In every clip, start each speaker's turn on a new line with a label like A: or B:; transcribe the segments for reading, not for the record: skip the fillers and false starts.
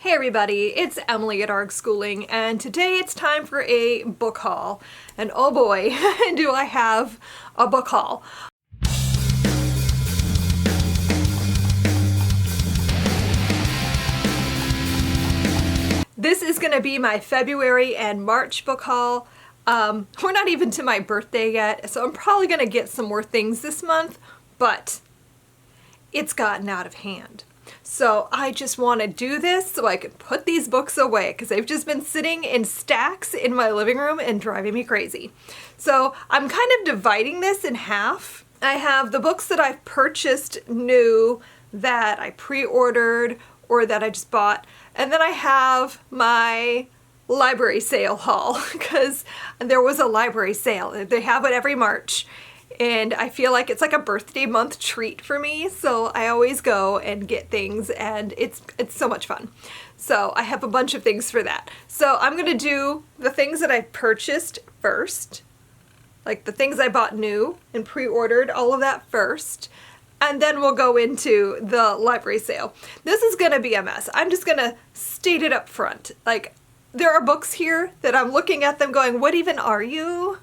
A: Hey everybody, it's Emily at ARG Schooling, and today it's time for a book haul. And oh boy, do I have a book haul. This is going to be my February and March book haul. We're not even to my birthday yet, so I'm probably going to get some more things this month, but it's gotten out of hand. So I just want to do this so I can put these books away because they've just been sitting in stacks in my living room and driving me crazy. So I'm kind of dividing this in half. I have the books that I've purchased new that I pre-ordered or that I just bought. And then I have my library sale haul because there was a library sale. They have it every March. And I feel like it's like a birthday month treat for me, so I always go and get things, and it's so much fun. So I have a bunch of things for that. So I'm gonna do the things that I purchased first, like the things I bought new and pre-ordered, all of that first, and then we'll go into the library sale. This is gonna be a mess. I'm just gonna state it up front. Like, there are books here that I'm looking at them going, what even are you?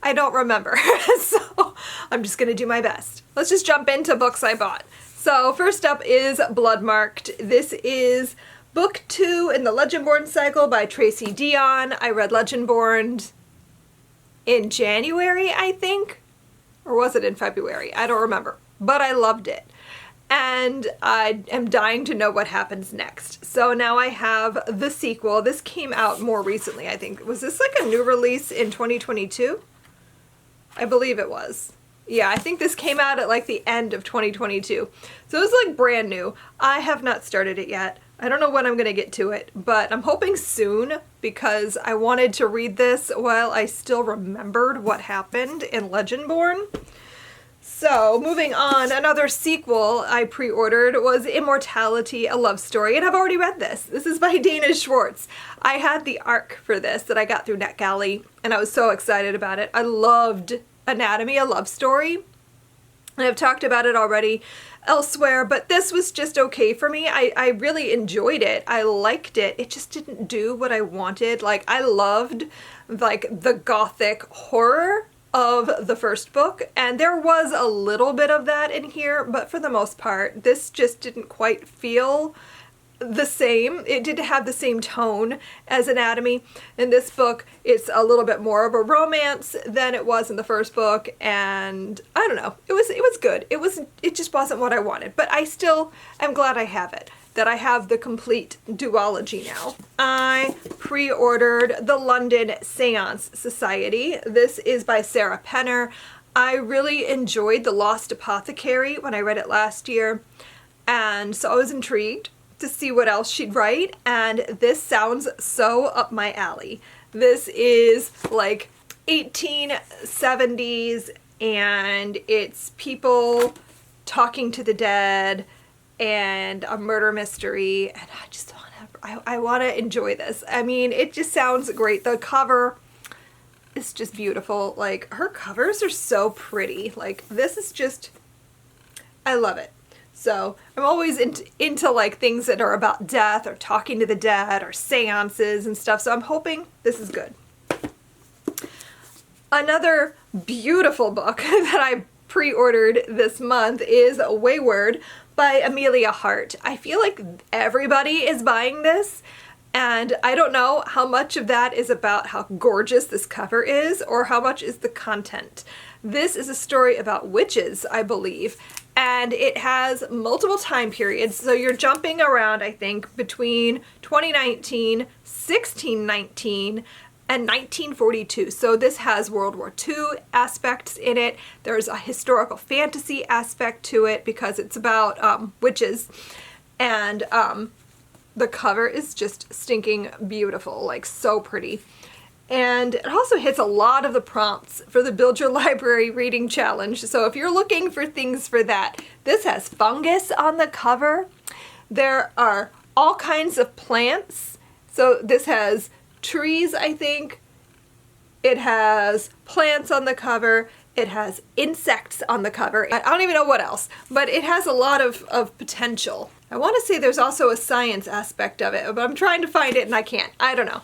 A: I don't remember, so I'm just gonna do my best. Let's just jump into books I bought. So first up is Bloodmarked. This is book 2 in the Legendborn cycle by Tracy Deonn. I read Legendborn in January, I think, or was it in February? I don't remember, but I loved it. And I am dying to know what happens next. So now I have the sequel. This came out more recently, I think. Was this like a new release in 2022? I believe it was. Yeah, I think this came out at like the end of 2022. So it was like brand new. I have not started it yet. I don't know when I'm going to get to it, but I'm hoping soon because I wanted to read this while I still remembered what happened in Legendborn. So moving on, another sequel I pre-ordered was Immortality, a love story, and I've already read this. This is by Dana Schwartz. I had the ARC for this that I got through NetGalley, and I was so excited about it. I loved Anatomy, a love story, and I've talked about it already elsewhere, but this was just okay for me. I really enjoyed it. I liked it. It just didn't do what I wanted. Like, I loved like the gothic horror of the first book, and there was a little bit of that in here, but for the most part this just didn't quite feel the same. It didn't have the same tone as Anatomy. In this book it's a little bit more of a romance than it was in the first book, and I don't know, it was good. It just wasn't what I wanted, but I still am glad I have it, that I have the complete duology now. I pre-ordered the London Seance Society. This is by Sarah Penner. I really enjoyed The Lost Apothecary when I read it last year, and so I was intrigued to see what else she'd write, and this sounds so up my alley. This is like 1870s, and it's people talking to the dead and a murder mystery, and I just want to enjoy this. I mean, it just sounds great. The cover is just beautiful. Like, her covers are so pretty. Like, this is just, I love it. So I'm always into like things that are about death or talking to the dead or seances and stuff, so I'm hoping this is good. Another beautiful book that I pre-ordered this month is Wayward by Amelia Hart. I feel like everybody is buying this, and I don't know how much of that is about how gorgeous this cover is or how much is the content. This is a story about witches, I believe, and it has multiple time periods, so you're jumping around, I think, between 2019, 1619, and 1942. So this has World War II aspects in it. There's a historical fantasy aspect to it because it's about witches, and the cover is just stinking beautiful, like so pretty. And it also hits a lot of the prompts for the Build Your Library Reading Challenge. So if you're looking for things for that, this has fungus on the cover. There are all kinds of plants. So this has trees, I think. It has plants on the cover. It has insects on the cover. I don't even know what else, but it has a lot of potential. I want to say there's also a science aspect of it, but I'm trying to find it and I can't. I don't know.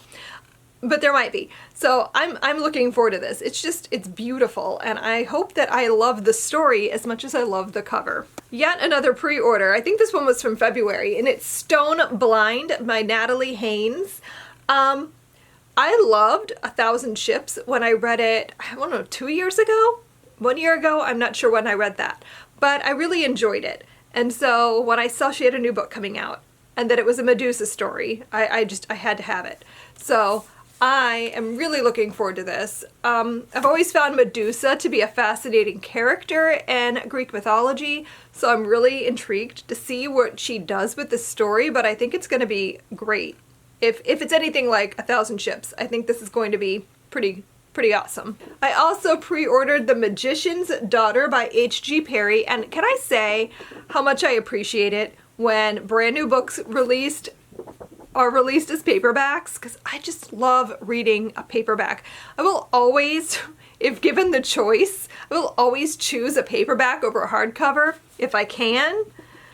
A: But there might be. So I'm looking forward to this. It's beautiful, and I hope that I love the story as much as I love the cover. Yet another pre-order. I think this one was from February, and it's Stone Blind by Natalie Haynes. I loved 1,000 Ships when I read it, I don't know, 2 years ago? 1 year ago? I'm not sure when I read that. But I really enjoyed it. And so when I saw she had a new book coming out, and that it was a Medusa story, I had to have it. So I am really looking forward to this. I've always found Medusa to be a fascinating character in Greek mythology, so I'm really intrigued to see what she does with this story, but I think it's going to be great. If it's anything like 1,000 Ships, I think this is going to be pretty awesome. I also pre-ordered The Magician's Daughter by H.G. Perry, and can I say how much I appreciate it when brand new books are released as paperbacks, because I just love reading a paperback. I will always, if given the choice, I will always choose a paperback over a hardcover if I can,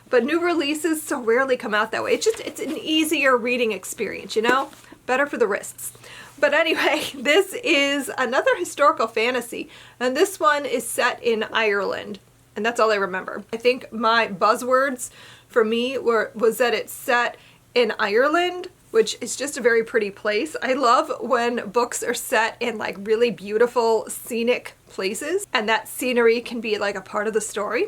A: but new releases so rarely come out that way. It's an easier reading experience, you know? Better for the wrists. But anyway, this is another historical fantasy, and this one is set in Ireland, and that's all I remember. I think my buzzwords for me was that it's set in Ireland, which is just a very pretty place. I love when books are set in like really beautiful scenic places, and that scenery can be like a part of the story.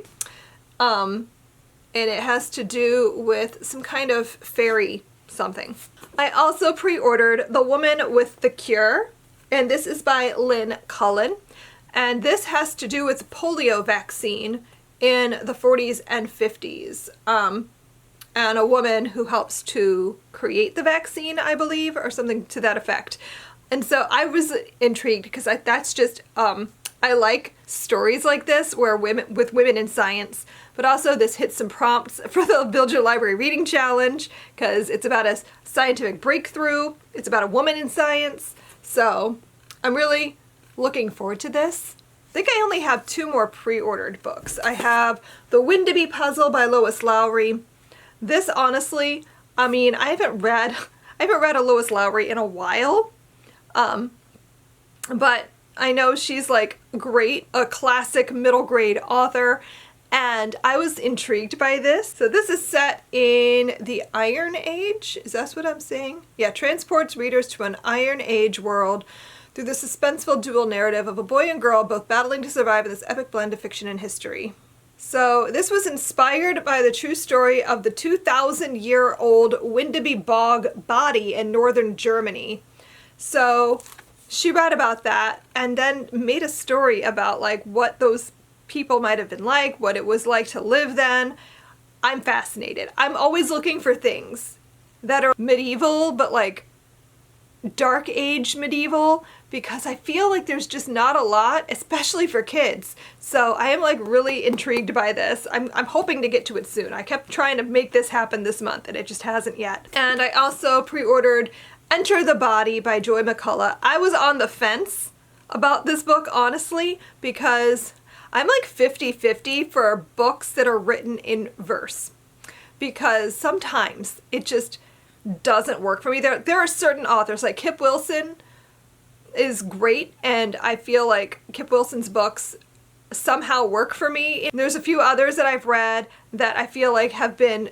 A: And it has to do with some kind of fairy something. I also pre-ordered The Woman with the Cure, and this is by Lynn Cullen, and this has to do with polio vaccine in the 40s and 50s. And a woman who helps to create the vaccine, I believe, or something to that effect. And so I was intrigued because that's just, I like stories like this where women in science, but also this hits some prompts for the Build Your Library Reading Challenge because it's about a scientific breakthrough. It's about a woman in science. So I'm really looking forward to this. I think I only have 2 more pre-ordered books. I have The Windaby Puzzle by Lois Lowry. This honestly, I mean, I haven't read a Lois Lowry in a while, but I know she's like great, a classic middle grade author, and I was intrigued by this. So this is set in the Iron Age. Is that what I'm saying? Yeah, transports readers to an Iron Age world through the suspenseful dual narrative of a boy and girl both battling to survive in this epic blend of fiction and history. So this was inspired by the true story of the 2,000-year-old Windaby Bog body in northern Germany. So she read about that and then made a story about like what those people might have been like, what it was like to live then. I'm fascinated. I'm always looking for things that are medieval, but like dark age medieval, because I feel like there's just not a lot, especially for kids. So I am like really intrigued by this. I'm hoping to get to it soon. I kept trying to make this happen this month and it just hasn't yet. And I also pre-ordered Enter the Body by Joy McCullough. I was on the fence about this book, honestly, because I'm like 50-50 for books that are written in verse, because sometimes it just doesn't work for me. There are certain authors, like Kip Wilson is great, and I feel like Kip Wilson's books somehow work for me. There's a few others that I've read that I feel like have been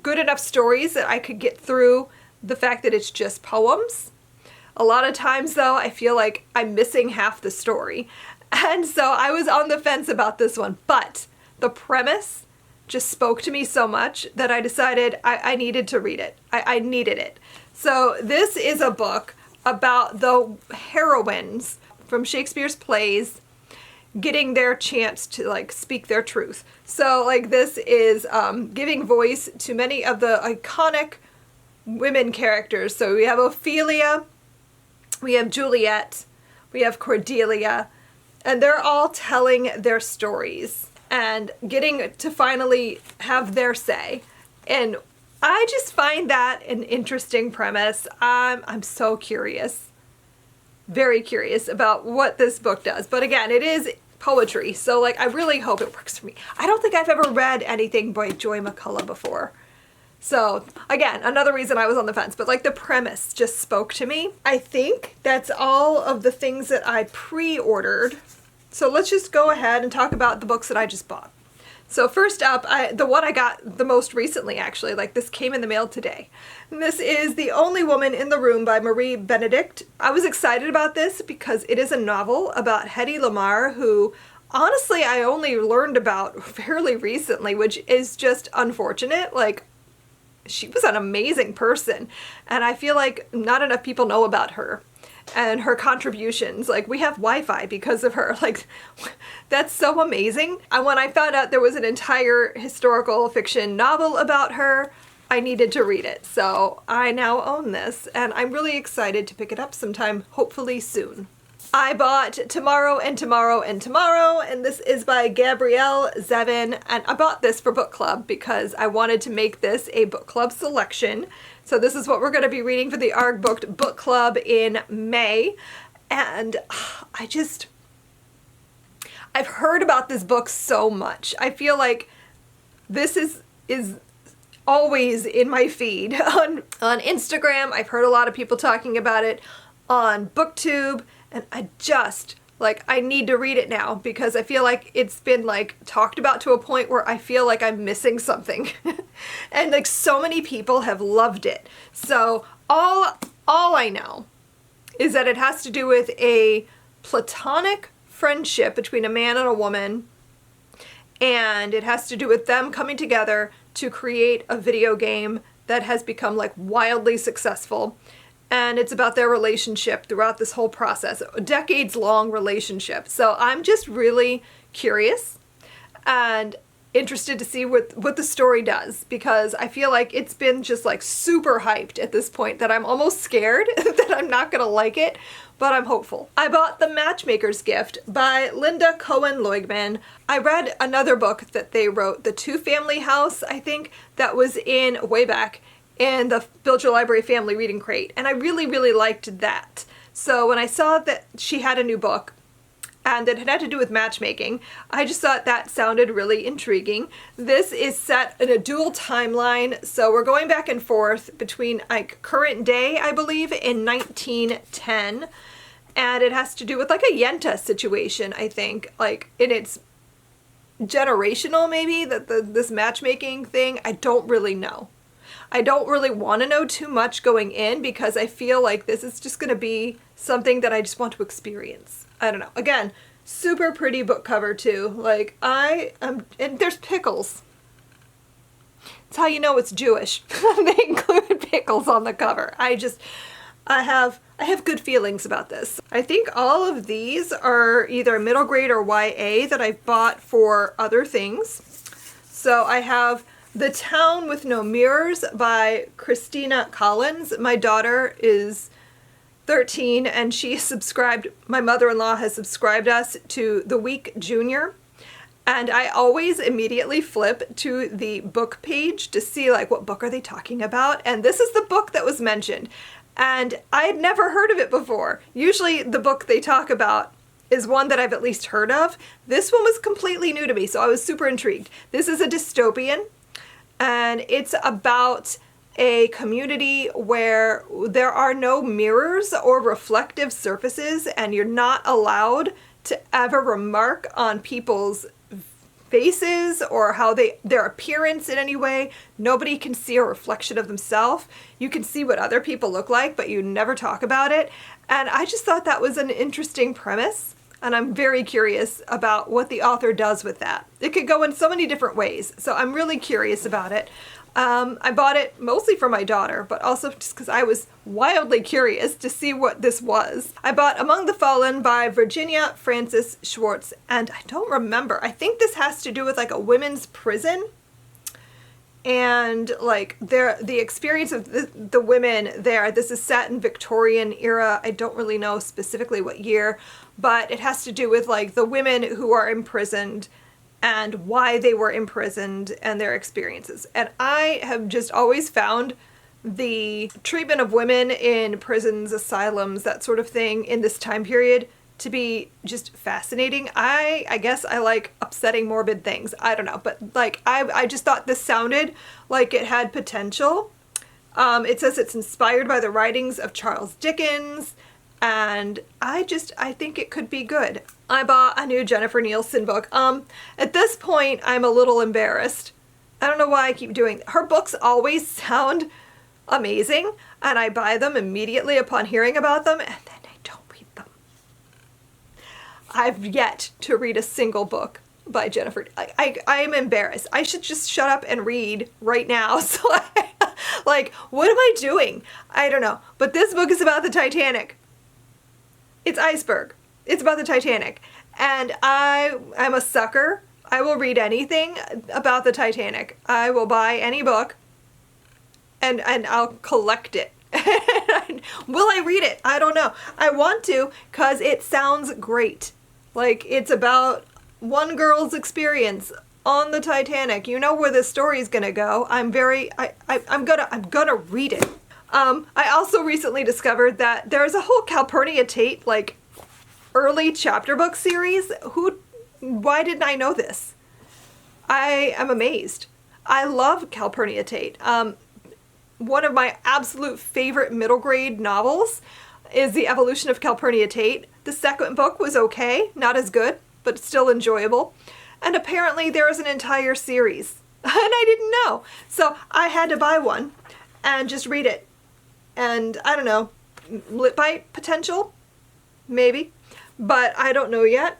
A: good enough stories that I could get through the fact that it's just poems. A lot of times though, I feel like I'm missing half the story. And so I was on the fence about this one, but the premise just spoke to me so much that I decided I needed to read it. I needed it. So this is a book about the heroines from Shakespeare's plays getting their chance to like speak their truth. So like this is giving voice to many of the iconic women characters. So we have Ophelia, we have Juliet, we have Cordelia, and they're all telling their stories and getting to finally have their say. And I just find that an interesting premise. I'm so curious, very curious about what this book does. But again, it is poetry, so like I really hope it works for me. I don't think I've ever read anything by Joy McCullough before. So again, another reason I was on the fence, but like the premise just spoke to me. I think that's all of the things that I pre-ordered. So let's just go ahead and talk about the books that I just bought. So first up, the one I got the most recently, actually, like this came in the mail today. And this is The Only Woman in the Room by Marie Benedict. I was excited about this because it is a novel about Hedy Lamarr, who honestly I only learned about fairly recently, which is just unfortunate. Like, she was an amazing person, and I feel like not enough people know about her and her contributions. Like, we have Wi-Fi because of her. Like, that's so amazing. And when I found out there was an entire historical fiction novel about her, I needed to read it. So I now own this, and I'm really excited to pick it up sometime, hopefully soon. I bought Tomorrow and Tomorrow and Tomorrow, and this is by Gabrielle Zevin, and I bought this for book club because I wanted to make this a book club selection. So this is what we're going to be reading for the ARG Booked Book Club in May, and I've heard about this book so much. I feel like this is always in my feed on Instagram. I've heard a lot of people talking about it on BookTube. And I need to read it now because I feel like it's been like talked about to a point where I feel like I'm missing something. And like so many people have loved it. So all I know is that it has to do with a platonic friendship between a man and a woman. And it has to do with them coming together to create a video game that has become like wildly successful. And it's about their relationship throughout this whole process, a decades-long relationship. So I'm just really curious and interested to see what the story does, because I feel like it's been just like super hyped at this point that I'm almost scared that I'm not gonna like it, but I'm hopeful. I bought The Matchmakers Gift by Linda Cohen-Leugman. I read another book that they wrote, The Two-Family House, I think, that was in way back in the Build Your Library Family Reading Crate, and I really, really liked that. So when I saw that she had a new book and that it had to do with matchmaking, I just thought that sounded really intriguing. This is set in a dual timeline, so we're going back and forth between like current day, I believe, in 1910, and it has to do with like a Yenta situation, I think, like in its generational maybe, that this matchmaking thing. I don't really know. I don't really want to know too much going in because I feel like this is just going to be something that I just want to experience. I don't know. Again, super pretty book cover too. Like and there's pickles. It's how you know it's Jewish. They included pickles on the cover. I have good feelings about this. I think all of these are either middle grade or YA that I've bought for other things. So I have The Town with No Mirrors by Christina Collins. My daughter is 13 and my mother-in-law has subscribed us to The Week Junior. And I always immediately flip to the book page to see like what book are they talking about. And this is the book that was mentioned. And I had never heard of it before. Usually the book they talk about is one that I've at least heard of. This one was completely new to me, so I was super intrigued. This is a dystopian. And it's about a community where there are no mirrors or reflective surfaces, and you're not allowed to ever remark on people's faces or how their appearance in any way. Nobody can see a reflection of themselves. You can see what other people look like, but you never talk about it. And I just thought that was an interesting premise. And I'm very curious about what the author does with that. It could go in so many different ways, so I'm really curious about it. I bought it mostly for my daughter, but also just because I was wildly curious to see what this was. I bought Among the Fallen by Virginia Frances Schwartz, and I don't remember. I think this has to do with like a women's prison. And like the experience of the women there. This is set in Victorian era. I don't really know specifically what year, but it has to do with like the women who are imprisoned and why they were imprisoned and their experiences. And I have just always found the treatment of women in prisons, asylums, that sort of thing in this time period to be just fascinating. I guess I like upsetting morbid things. I don't know, but like I just thought this sounded like it had potential. It says it's inspired by the writings of Charles Dickens, and I think it could be good. I bought a new Jennifer Nielsen book. At this point, I'm a little embarrassed. I don't know why I keep doing her books always sound amazing, and I buy them immediately upon hearing about them, and then I don't read them. I've yet to read a single book by Jennifer. I am embarrassed. I should just shut up and read right now. So like, what am I doing? I don't know. But this book is about the Titanic. It's Iceberg. It's about the Titanic. And I'm a sucker. I will read anything about the Titanic. I will buy any book and I'll collect it. Will I read it? I don't know. I want to because it sounds great. Like, it's about one girl's experience on the Titanic. You know where the story's gonna go. I'm gonna read it. I also recently discovered that there's a whole Calpurnia Tate, like, early chapter book series. Why didn't I know this? I am amazed. I love Calpurnia Tate. One of my absolute favorite middle grade novels is The Evolution of Calpurnia Tate. The second book was okay, not as good, but still enjoyable. And apparently there is an entire series, and I didn't know. So I had to buy one and just read it. And I don't know, lit by potential? Maybe. But I don't know yet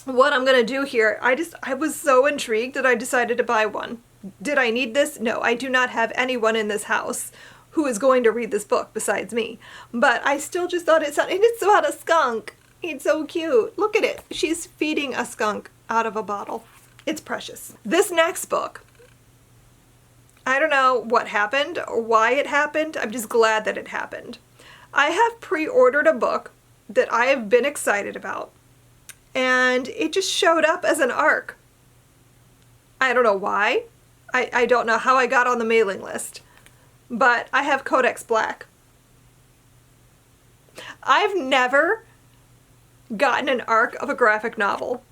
A: what I'm going to do here. I was so intrigued that I decided to buy one. Did I need this? No, I do not have anyone in this house who is going to read this book besides me. But I still just thought it's about a skunk. It's so cute. Look at it. She's feeding a skunk out of a bottle. It's precious. This next book, I don't know what happened or why it happened. I'm just glad that it happened. I have pre-ordered a book that I have been excited about, and it just showed up as an ARC. I don't know why. I don't know how I got on the mailing list, but I have Codex Black. I've never gotten an ARC of a graphic novel,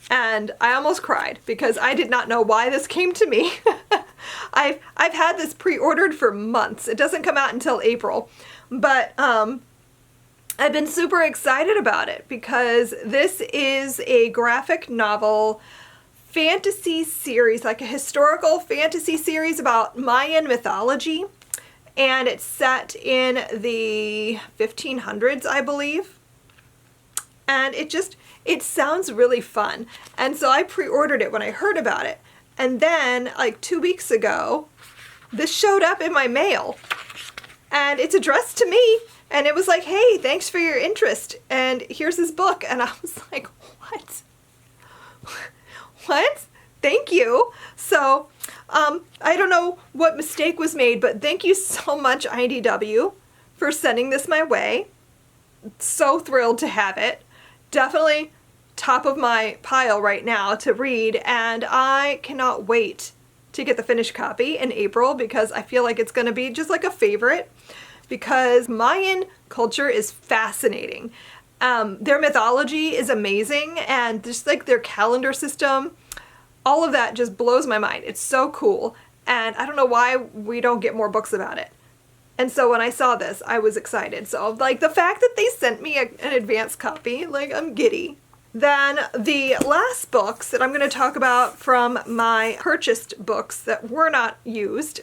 A: and I almost cried because I did not know why this came to me. I've had this pre-ordered for months. It doesn't come out until April, but I've been super excited about it because this is a graphic novel fantasy series, like a historical fantasy series about Mayan mythology, and it's set in the 1500s, I believe. And it sounds really fun. And so I pre-ordered it when I heard about it. And then, like 2 weeks ago, this showed up in my mail. And it's addressed to me. And it was like, hey, thanks for your interest. And here's this book. And I was like, what? What? Thank you. So, I don't know what mistake was made, but thank you so much, IDW, for sending this my way. So thrilled to have it. Definitely top of my pile right now to read, and I cannot wait to get the finished copy in April because I feel like it's going to be just like a favorite because Mayan culture is fascinating. Their mythology is amazing, and just like their calendar system, all of that just blows my mind. It's so cool, and I don't know why we don't get more books about it. And so when I saw this, I was excited. So like the fact that they sent me an advance copy, like I'm giddy. Then the last books that I'm going to talk about from my purchased books that were not used,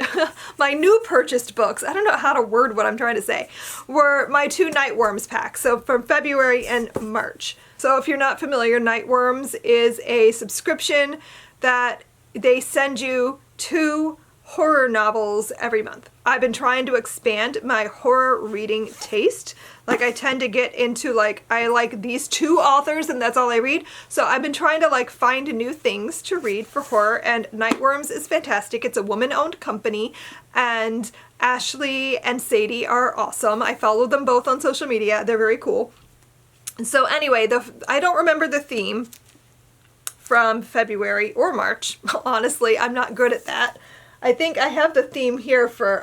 A: my new purchased books, I don't know how to word what I'm trying to say, were my 2 Nightworms packs, so from February and March. So if you're not familiar, Nightworms is a subscription that they send you 2 horror novels every month. I've been trying to expand my horror reading taste. Like I tend to get into like, I like these 2 authors and that's all I read. So I've been trying to like find new things to read for horror, and Nightworms is fantastic. It's a woman-owned company, and Ashley and Sadie are awesome. I follow them both on social media. They're very cool. So anyway, I don't remember the theme from February or March. Honestly, I'm not good at that. I think I have the theme here for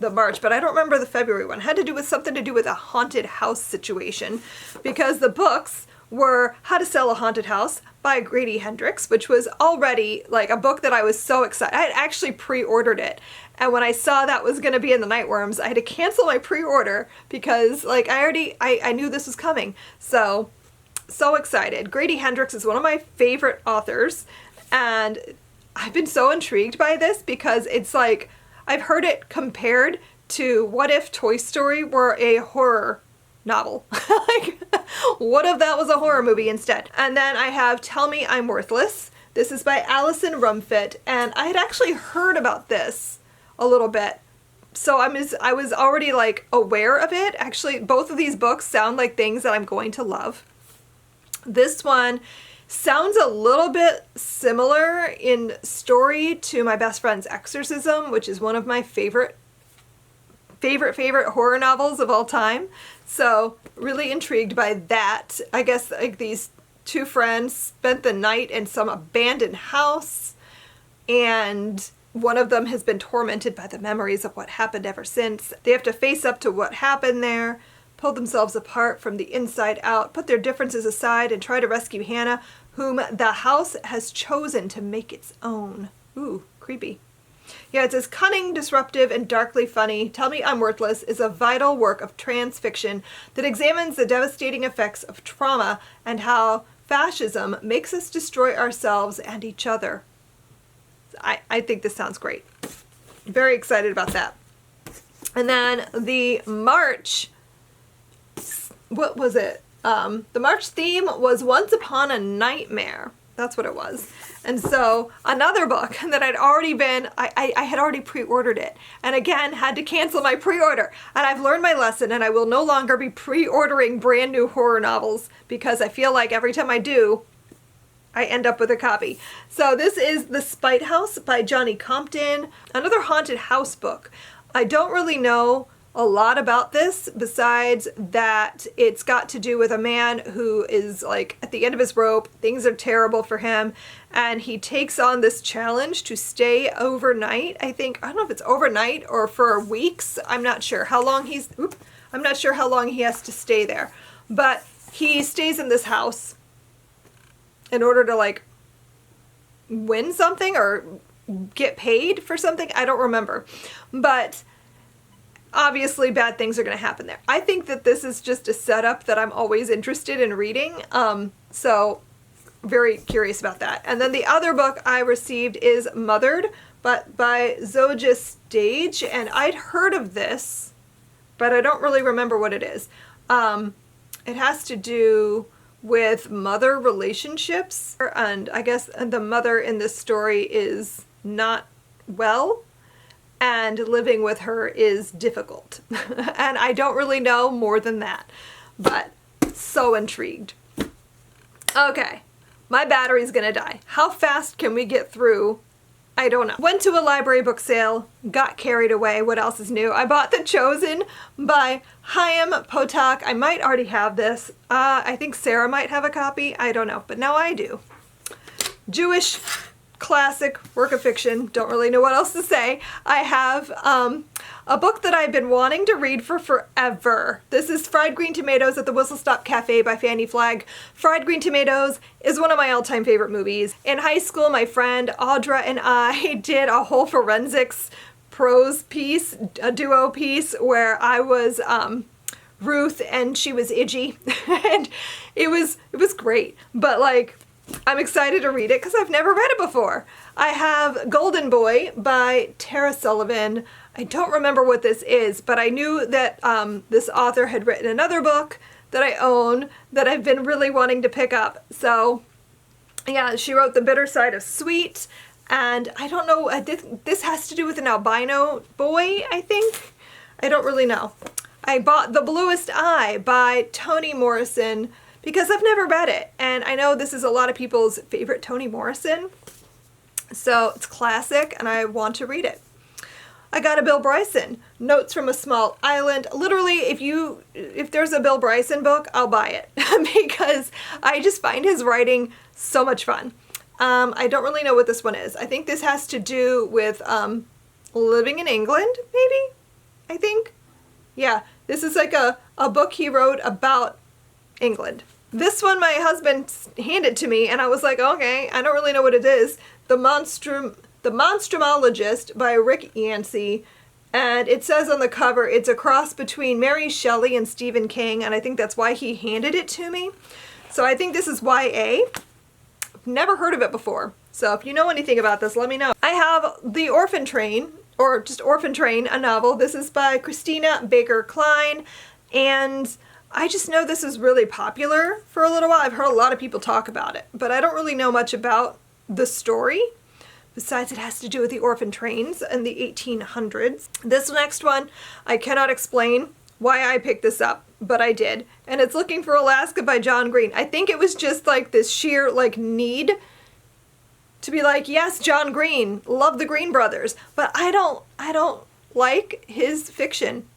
A: the March, but I don't remember the February one. It had to do with something to do with a haunted house situation, because the books were How to Sell a Haunted House by Grady Hendrix, which was already like a book that I was so excited. I had actually pre-ordered it. And when I saw that was going to be in the Nightworms, I had to cancel my pre-order because like I knew this was coming. So excited. Grady Hendrix is one of my favorite authors, and I've been so intrigued by this because it's like, I've heard it compared to what if Toy Story were a horror novel? Like, what if that was a horror movie instead? And then I have Tell Me I'm Worthless. This is by Allison Rumfitt, and I had actually heard about this a little bit. So I was already like aware of it. Actually, both of these books sound like things that I'm going to love. This one sounds a little bit similar in story to My Best Friend's Exorcism, which is one of my favorite horror novels of all time. So really intrigued by that. I guess like these two friends spent the night in some abandoned house, and one of them has been tormented by the memories of what happened ever since. They have to face up to what happened there, pull themselves apart from the inside out, put their differences aside, and try to rescue Hannah, whom the house has chosen to make its own. Ooh, creepy. Yeah, it says, cunning, disruptive, and darkly funny, Tell Me I'm Worthless is a vital work of trans fiction that examines the devastating effects of trauma and how fascism makes us destroy ourselves and each other. I think this sounds great. Very excited about that. And then the March, what was it? The March theme was Once Upon a Nightmare. That's what it was. And so another book that I'd already I had already pre-ordered it, and again had to cancel my pre-order. And I've learned my lesson, and I will no longer be pre-ordering brand new horror novels because I feel like every time I do, I end up with a copy. So this is The Spite House by Johnny Compton, another haunted house book. I don't really know a lot about this besides that it's got to do with a man who is like at the end of his rope. Things are terrible for him, and he takes on this challenge to stay overnight. I don't know if it's overnight or for weeks. I'm not sure how long he has to stay there, but he stays in this house in order to like win something or get paid for something. I don't remember, but obviously bad things are going to happen there. I think that this is just a setup that I'm always interested in reading. So very curious about that. And then the other book I received is Mothered, but by Zoja Stage, and I'd heard of this, but I don't really remember what it is. It has to do with mother relationships, and I guess the mother in this story is not well, and living with her is difficult. And I don't really know more than that, but so intrigued. Okay, my battery's gonna die. How fast can we get through? I don't know. Went to a library book sale, got carried away. What else is new? I bought The Chosen by Chaim Potok. I might already have this. I think Sarah might have a copy. I don't know, but now I do. Jewish classic work of fiction. Don't really know what else to say. I have a book that I've been wanting to read for forever. This is Fried Green Tomatoes at the Whistle Stop Cafe by Fanny Flagg. Fried Green Tomatoes is one of my all-time favorite movies. In high school, my friend Audra and I did a whole forensics prose piece, a duo piece, where I was Ruth and she was Iggy. And it was great. But like, I'm excited to read it because I've never read it before. I have Golden Boy by Tara Sullivan. I don't remember what this is, but I knew that this author had written another book that I own that I've been really wanting to pick up. So yeah, she wrote The Bitter Side of Sweet, and I don't know, this has to do with an albino boy, I think. I don't really know. I bought The Bluest Eye by Toni Morrison because I've never read it, and I know this is a lot of people's favorite Toni Morrison, so it's classic and I want to read it. I got a Bill Bryson, Notes from a Small Island. Literally, if there's a Bill Bryson book, I'll buy it because I just find his writing so much fun. I don't really know what this one is. I think this has to do with living in England, maybe? Yeah, this is like a book he wrote about England. This one my husband handed to me, and I was like, okay, I don't really know what it is. The Monstrumologist by Rick Yancey. And it says on the cover, it's a cross between Mary Shelley and Stephen King, and I think that's why he handed it to me. So I think this is YA. I've never heard of it before. So if you know anything about this, let me know. I have The Orphan Train, or just Orphan Train, a novel. This is by Christina Baker Klein, and I just know this is really popular for a little while. I've heard a lot of people talk about it, but I don't really know much about the story. Besides, it has to do with the orphan trains in the 1800s. This next one, I cannot explain why I picked this up, but I did. And it's Looking for Alaska by John Green. I think it was just like this sheer like need to be like, yes, John Green, love the Green Brothers, but I don't like his fiction.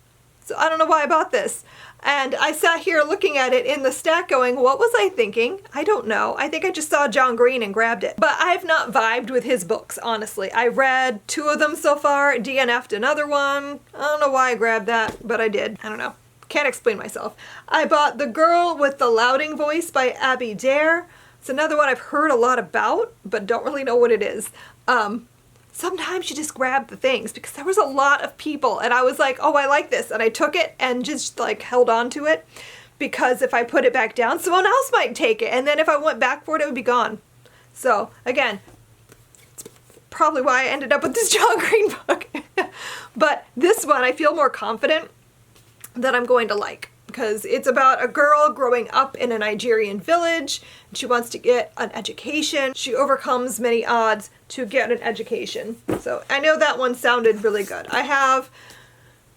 A: So I don't know why I bought this. And I sat here looking at it in the stack going, what was I thinking? I don't know. I think I just saw John Green and grabbed it. But I've not vibed with his books, honestly. I read 2 of them so far, DNF'd another one. I don't know why I grabbed that, but I did. I don't know. Can't explain myself. I bought The Girl with the Louding Voice by Abby Dare. It's another one I've heard a lot about, but don't really know what it is. Sometimes you just grab the things because there was a lot of people and I was like, oh, I like this. And I took it and just like held on to it because if I put it back down, someone else might take it. And then if I went back for it, it would be gone. So again, it's probably why I ended up with this John Green book. But this one, I feel more confident that I'm going to like. Because it's about a girl growing up in a Nigerian village. And she wants to get an education. She overcomes many odds to get an education. So I know that one sounded really good. I have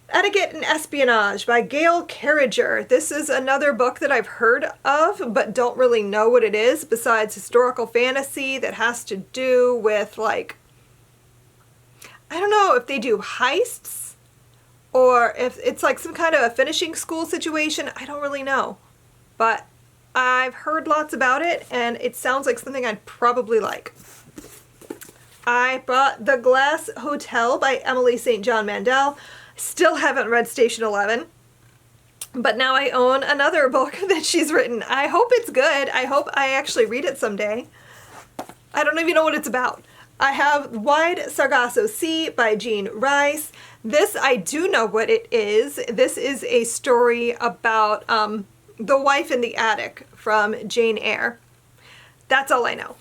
A: Etiquette and Espionage by Gail Carriger. This is another book that I've heard of, but don't really know what it is besides historical fantasy that has to do with like, I don't know if they do heists or if it's like some kind of a finishing school situation. I don't really know. But I've heard lots about it and it sounds like something I'd probably like. I bought The Glass Hotel by Emily St. John Mandel. Still haven't read Station 11. But now I own another book that she's written. I hope it's good. I hope I actually read it someday. I don't even know what it's about. I have Wide Sargasso Sea by Jean Rice. This, I do know what it is. This is a story about the wife in the attic from Jane Eyre. That's all I know.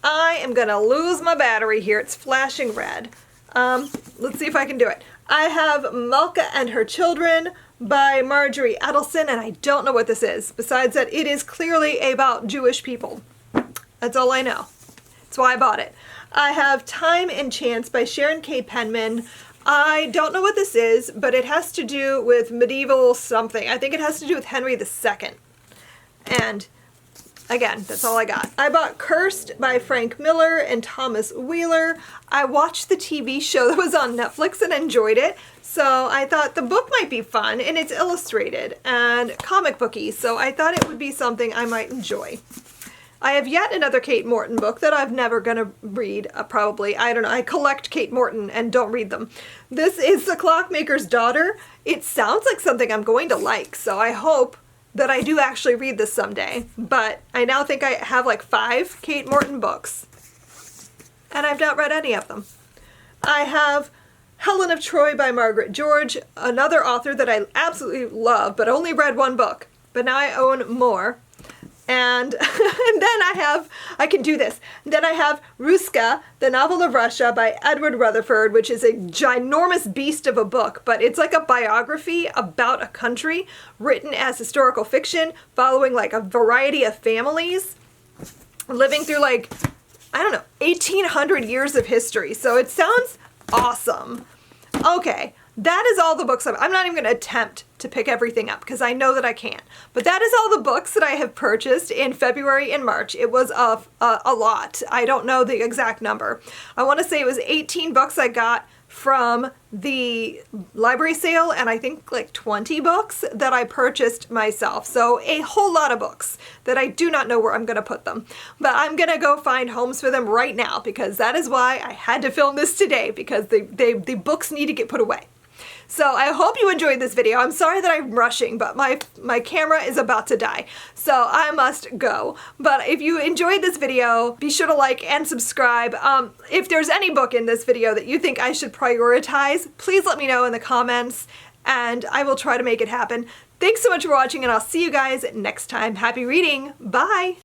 A: I am going to lose my battery here. It's flashing red. Let's see if I can do it. I have Malka and Her Children by Marjorie Adelson, and I don't know what this is, besides that it is clearly about Jewish people. That's all I know. That's why I bought it. I have Time and Chance by Sharon K. Penman. I don't know what this is, but it has to do with medieval something. I think it has to do with Henry II. And again, that's all I got. I bought Cursed by Frank Miller and Thomas Wheeler. I watched the TV show that was on Netflix and enjoyed it. So I thought the book might be fun, and it's illustrated and comic booky, so I thought it would be something I might enjoy. I have yet another Kate Morton book that I'm never going to read, probably. I don't know. I collect Kate Morton and don't read them. This is The Clockmakers Daughter. It sounds like something I'm going to like, so I hope that I do actually read this someday. But I now think I have like 5 Kate Morton books, and I've not read any of them. I have Helen of Troy by Margaret George, another author that I absolutely love, but only read 1 book. But now I own more. And then I can do this. Then I have Ruska, the Novel of Russia by Edward Rutherford, which is a ginormous beast of a book, but it's like a biography about a country written as historical fiction, following like a variety of families living through like, I don't know, 1800 years of history. So it sounds awesome. Okay. That is all the books I'm not even going to attempt to pick everything up because I know that I can't. But that is all the books that I have purchased in February and March. It was a lot. I don't know the exact number. I want to say it was 18 books I got from the library sale, and I think like 20 books that I purchased myself. So a whole lot of books that I do not know where I'm going to put them. But I'm going to go find homes for them right now because that is why I had to film this today, because the books need to get put away. So I hope you enjoyed this video. I'm sorry that I'm rushing, but my camera is about to die, so I must go. But if you enjoyed this video, be sure to like and subscribe. If there's any book in this video that you think I should prioritize, please let me know in the comments, and I will try to make it happen. Thanks so much for watching, and I'll see you guys next time. Happy reading. Bye!